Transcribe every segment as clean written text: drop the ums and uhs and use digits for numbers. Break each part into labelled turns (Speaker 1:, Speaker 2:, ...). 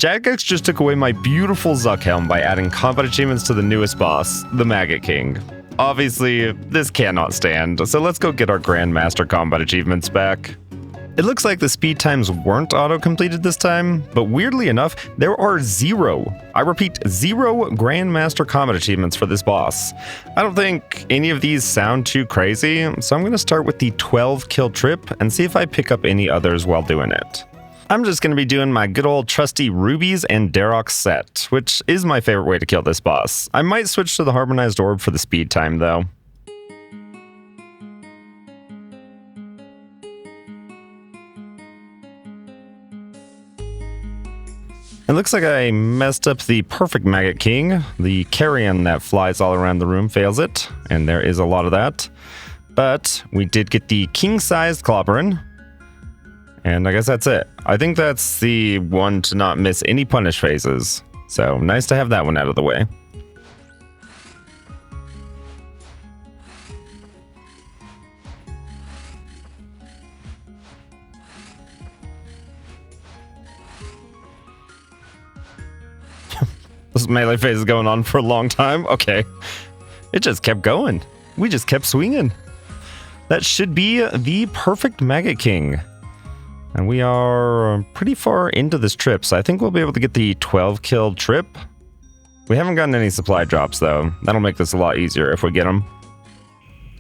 Speaker 1: Jagex just took away my beautiful Zuck helm by adding combat achievements to the newest boss, the Maggot King. Obviously, this cannot stand, so let's go get our Grandmaster combat achievements back. It looks like the speed times weren't auto-completed this time, but weirdly enough, there are 0, I repeat 0 Grandmaster combat achievements for this boss. I don't think any of these sound too crazy, so I'm going to start with the 12 kill trip and see if I pick up any others while doing it. I'm just going to be doing my good old trusty Rubies and Darroch set, which is my favorite way to kill this boss. I might switch to the Harmonized Orb for the speed time though. It looks like I messed up the perfect Maggot King. The carrion that flies all around the room fails it, and there is a lot of that. But we did get the king-sized clobberin, and I guess that's it. I think that's the one to not miss any punish phases, so nice to have that one out of the way. This melee phase is going on for a long time. Okay. It just kept going. We just kept swinging. That should be the perfect Maggot King. And we are pretty far into this trip, so I think we'll be able to get the 12 kill trip. We haven't gotten any supply drops, though. That'll make this a lot easier if we get them.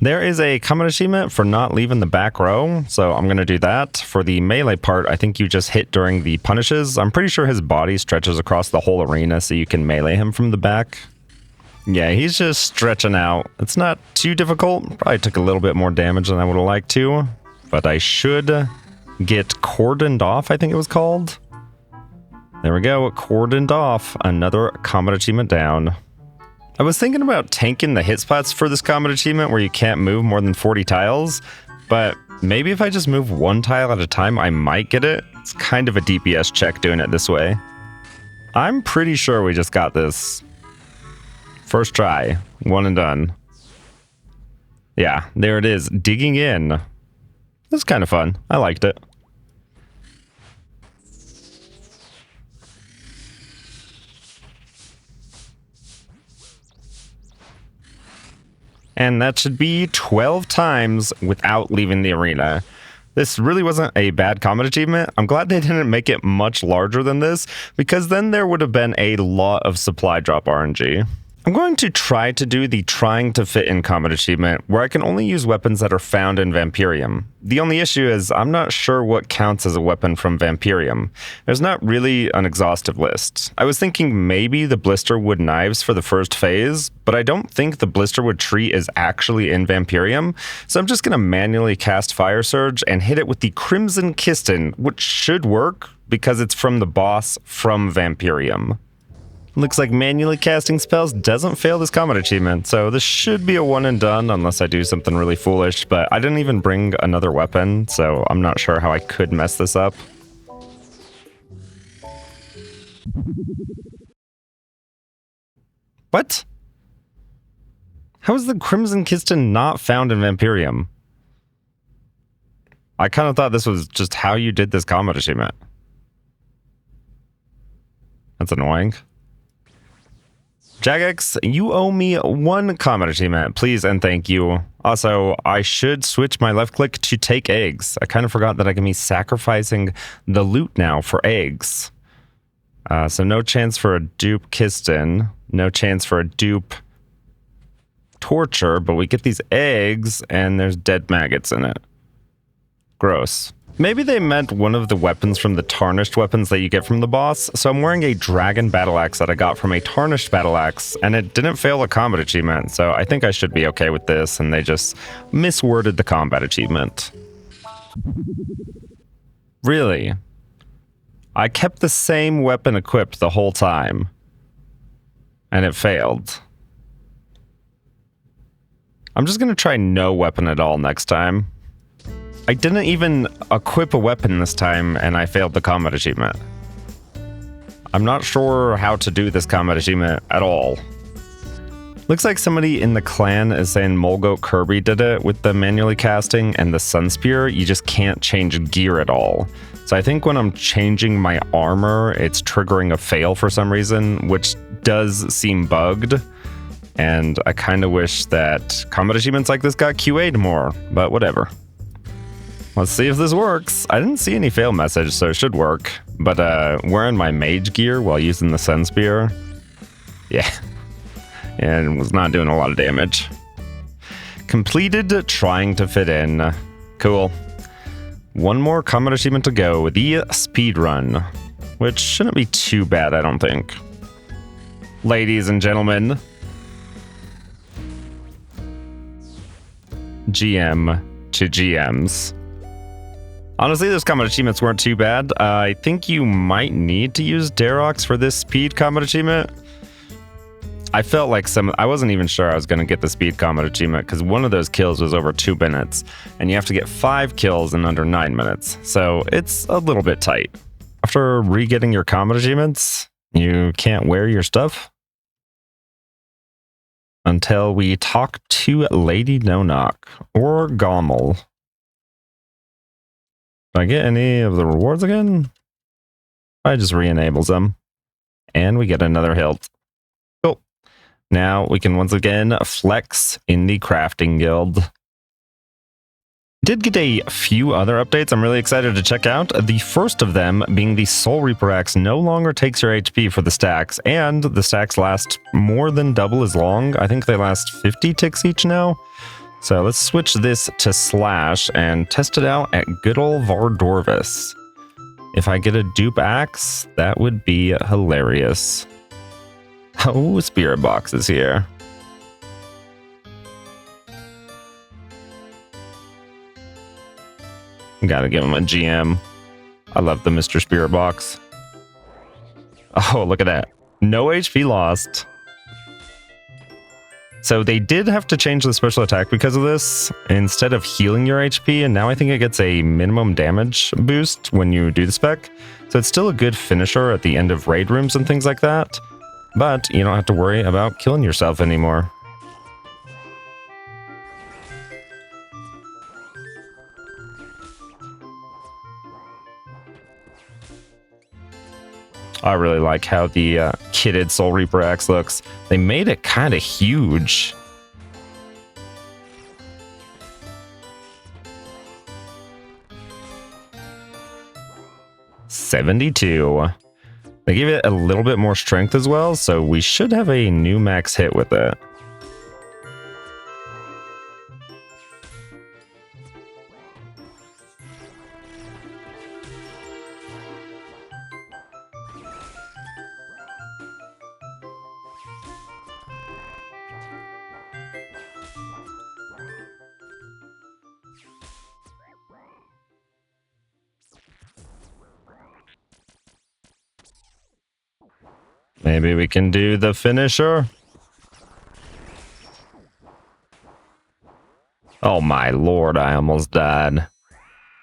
Speaker 1: There is a combat achievement for not leaving the back row, so I'm going to do that. For the melee part, I think you just hit during the punishes. I'm pretty sure his body stretches across the whole arena so you can melee him from the back. Yeah, he's just stretching out. It's not too difficult. Probably took a little bit more damage than I would have liked to, but I should get cordoned off, I think it was called. There we go, cordoned off. Another combat achievement down. I was thinking about tanking the hit spots for this combat achievement where you can't move more than 40 tiles, but maybe if I just move one tile at a time, I might get it. It's kind of a DPS check doing it this way. I'm pretty sure we just got this. First try, one and done. Yeah, there it is, digging in. This is kind of fun. I liked it. And that should be 12 times without leaving the arena. This really wasn't a bad combat achievement. I'm glad they didn't make it much larger than this, because then there would have been a lot of supply drop RNG. I'm going to try to do the trying to fit in combat achievement, where I can only use weapons that are found in Vampirium. The only issue is I'm not sure what counts as a weapon from Vampirium. There's not really an exhaustive list. I was thinking maybe the Blisterwood knives for the first phase, but I don't think the Blisterwood tree is actually in Vampirium, so I'm just going to manually cast Fire Surge and hit it with the Crimson Kiston, which should work because it's from the boss from Vampirium. Looks like manually casting spells doesn't fail this combat achievement, so this should be a one and done unless I do something really foolish, but I didn't even bring another weapon, so I'm not sure how I could mess this up. What? How is the Crimson Kiston not found in Vampirium? I kind of thought this was just how you did this combat achievement. That's annoying. Jagex, you owe me one combat achievement, please and thank you. Also, I should switch my left click to take eggs. I kind of forgot that I can be sacrificing the loot now for eggs. So no chance for a dupe Kiston, no chance for a dupe Torture, but we get these eggs and there's dead maggots in it. Gross. Maybe they meant one of the weapons from the tarnished weapons that you get from the boss, so I'm wearing a dragon battle axe that I got from a tarnished battle axe, and it didn't fail a combat achievement, so I think I should be okay with this, and they just misworded the combat achievement. Really? I kept the same weapon equipped the whole time, and it failed. I'm just gonna try no weapon at all next time. I didn't even equip a weapon this time, and I failed the combat achievement. I'm not sure how to do this combat achievement at all. Looks like somebody in the clan is saying Mulgoat Kirby did it with the manually casting and the Sun Spear. You just can't change gear at all. So I think when I'm changing my armor, it's triggering a fail for some reason, which does seem bugged. And I kind of wish that combat achievements like this got QA'd more, but whatever. Let's see if this works. I didn't see any fail message, so it should work. But wearing my mage gear while using the Sun Spear, yeah. And was not doing a lot of damage. Completed trying to fit in. Cool. One more combat achievement to go, the speed run, which shouldn't be too bad, I don't think. Ladies and gentlemen, GM to GMs. Honestly, those combat achievements weren't too bad. I think you might need to use Darox for this speed combat achievement. I felt like I wasn't even sure I was going to get the speed combat achievement because one of those kills was over 2 minutes and you have to get 5 kills in under 9 minutes. So it's a little bit tight. After re-getting your combat achievements, you can't wear your stuff until we talk to Lady No Knock or Gommel. Did I get any of the rewards again? I just re-enables them and we get another hilt. Now we can once again flex in the crafting guild. Did get a few other updates I'm really excited to check out. The first of them being the Soulreaper axe no longer takes your HP for the stacks, and the stacks last more than double as long. I think they last 50 ticks each now. So let's switch this to Slash and test it out at good old Vardorvis. If I get a dupe axe, that would be hilarious. Oh, spirit box is here. Gotta give him a GM. I love the Mr. Spirit box. Oh, look at that. No HP lost. So they did have to change the special attack because of this. Instead of healing your HP, and now I think it gets a minimum damage boost when you do the spec. So it's still a good finisher at the end of raid rooms and things like that. But you don't have to worry about killing yourself anymore. I really like how the kitted Soulreaper axe looks. They made it kind of huge. $72. They gave it a little bit more strength as well, so we should have a new max hit with it. Maybe we can do the finisher. Oh my lord, I almost died.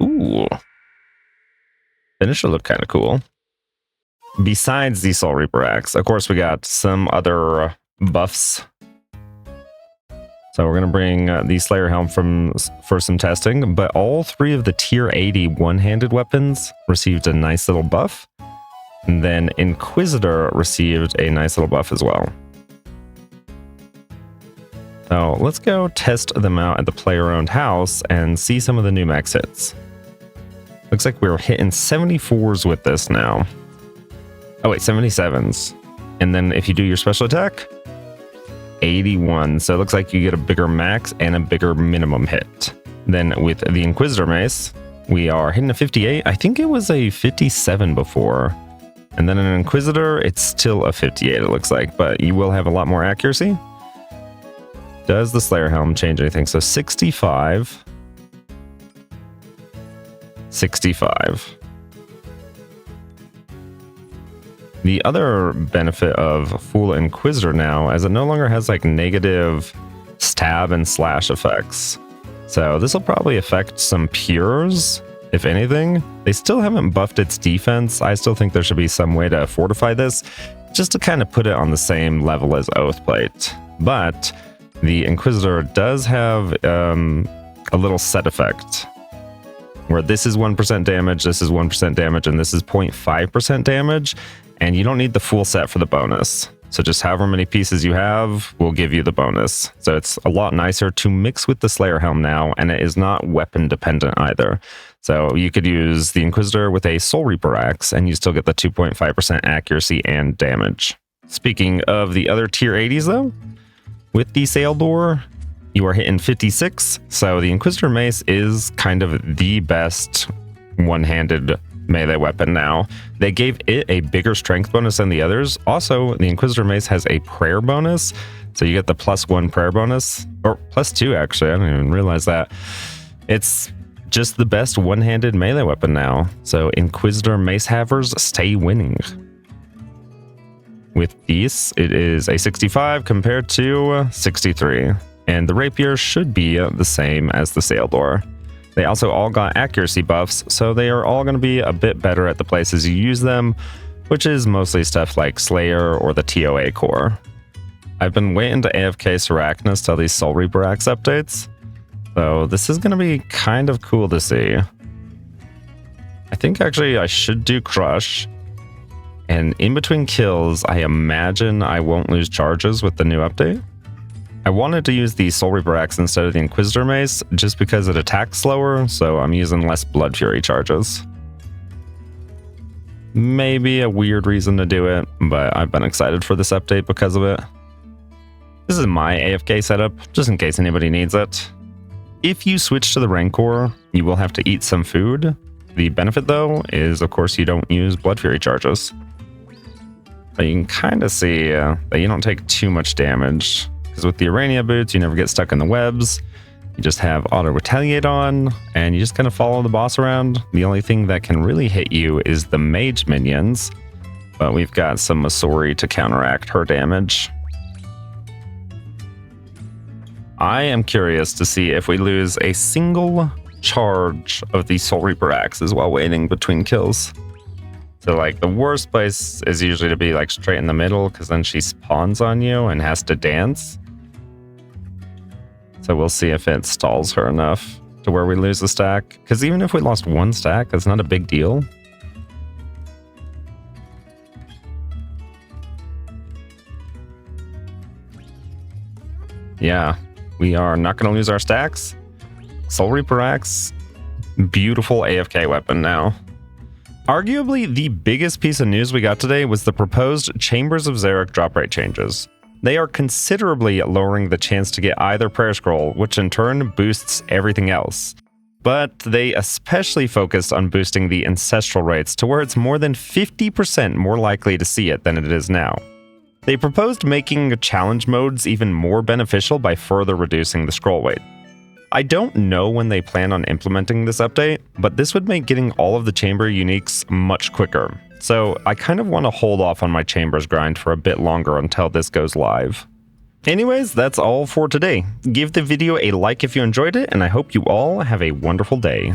Speaker 1: Ooh. Finisher looked kind of cool. Besides the Soulreaper axe, of course we got some other buffs. So we're going to bring the Slayer Helm for some testing, but all 3 of the tier 80 one-handed weapons received a nice little buff. And then Inquisitor received a nice little buff as well. So let's go test them out at the player-owned house and see some of the new max hits. Looks like we're hitting 74s with this now. Oh wait, 77s. And then if you do your special attack, 81. So it looks like you get a bigger max and a bigger minimum hit. Then with the Inquisitor mace, we are hitting a 58. I think it was a 57 before. And then an Inquisitor, it's still a 58, it looks like, but you will have a lot more accuracy. Does the Slayer Helm change anything? So 65. 65. The other benefit of Full Inquisitor now is it no longer has like negative stab and slash effects. So this will probably affect some pures. If anything, they still haven't buffed its defense. I still think there should be some way to fortify this, just to kind of put it on the same level as Oathplate. but the Inquisitor does have a little set effect where this is 1% damage, this is 1% damage, and this is 0.5% damage, and you don't need the full set for the bonus. So just however many pieces you have will give you the bonus. So it's a lot nicer to mix with the Slayer Helm now, and it is not weapon dependent either. So you could use the Inquisitor with a Soulreaper axe, and you still get the 2.5% accuracy and damage. Speaking of the other tier 80s though, with the Sail Door, you are hitting 56, so the Inquisitor Mace is kind of the best one-handed melee weapon now. They gave it a bigger strength bonus than the others. Also, the Inquisitor Mace has a prayer bonus, so you get the +1 prayer bonus, or +2 actually, I didn't even realize that. It's just the best one-handed melee weapon now, so Inquisitor Mace havers stay winning. With these, it is a 65 compared to 63. And the Rapier should be the same as the Sail Door. They also all got accuracy buffs, so they are all going to be a bit better at the places you use them, which is mostly stuff like Slayer or the TOA core. I've been waiting to AFK Sarachnis till these Soulreaper axe updates, so this is going to be kind of cool to see. I think actually I should do Crush, and in between kills, I imagine I won't lose charges with the new update. I wanted to use the Soulreaper axe instead of the Inquisitor Mace, just because it attacks slower, so I'm using less Blood Fury charges. Maybe a weird reason to do it, but I've been excited for this update because of it. This is my AFK setup, just in case anybody needs it. If you switch to the Rancor, you will have to eat some food. The benefit though is, of course, you don't use Blood Fury charges. But you can kind of see that you don't take too much damage. Because with the Arania boots, you never get stuck in the webs. You just have auto retaliate on, and you just kind of follow the boss around. The only thing that can really hit you is the mage minions, but we've got some Masori to counteract her damage. I am curious to see if we lose a single charge of the Soulreaper axes while waiting between kills. So like the worst place is usually to be like straight in the middle, because then she spawns on you and has to dance. So we'll see if it stalls her enough to where we lose a stack. Because even if we lost one stack, that's not a big deal. Yeah, we are not going to lose our stacks. Soulreaper axe, beautiful AFK weapon now. Arguably, the biggest piece of news we got today was the proposed Chambers of Xeric drop rate changes. They are considerably lowering the chance to get either prayer scroll, which in turn boosts everything else. But they especially focused on boosting the ancestral rates to where it's more than 50% more likely to see it than it is now. They proposed making challenge modes even more beneficial by further reducing the scroll weight. I don't know when they plan on implementing this update, but this would make getting all of the chamber uniques much quicker. So I kind of want to hold off on my chambers grind for a bit longer until this goes live. Anyways, that's all for today. Give the video a like if you enjoyed it, and I hope you all have a wonderful day.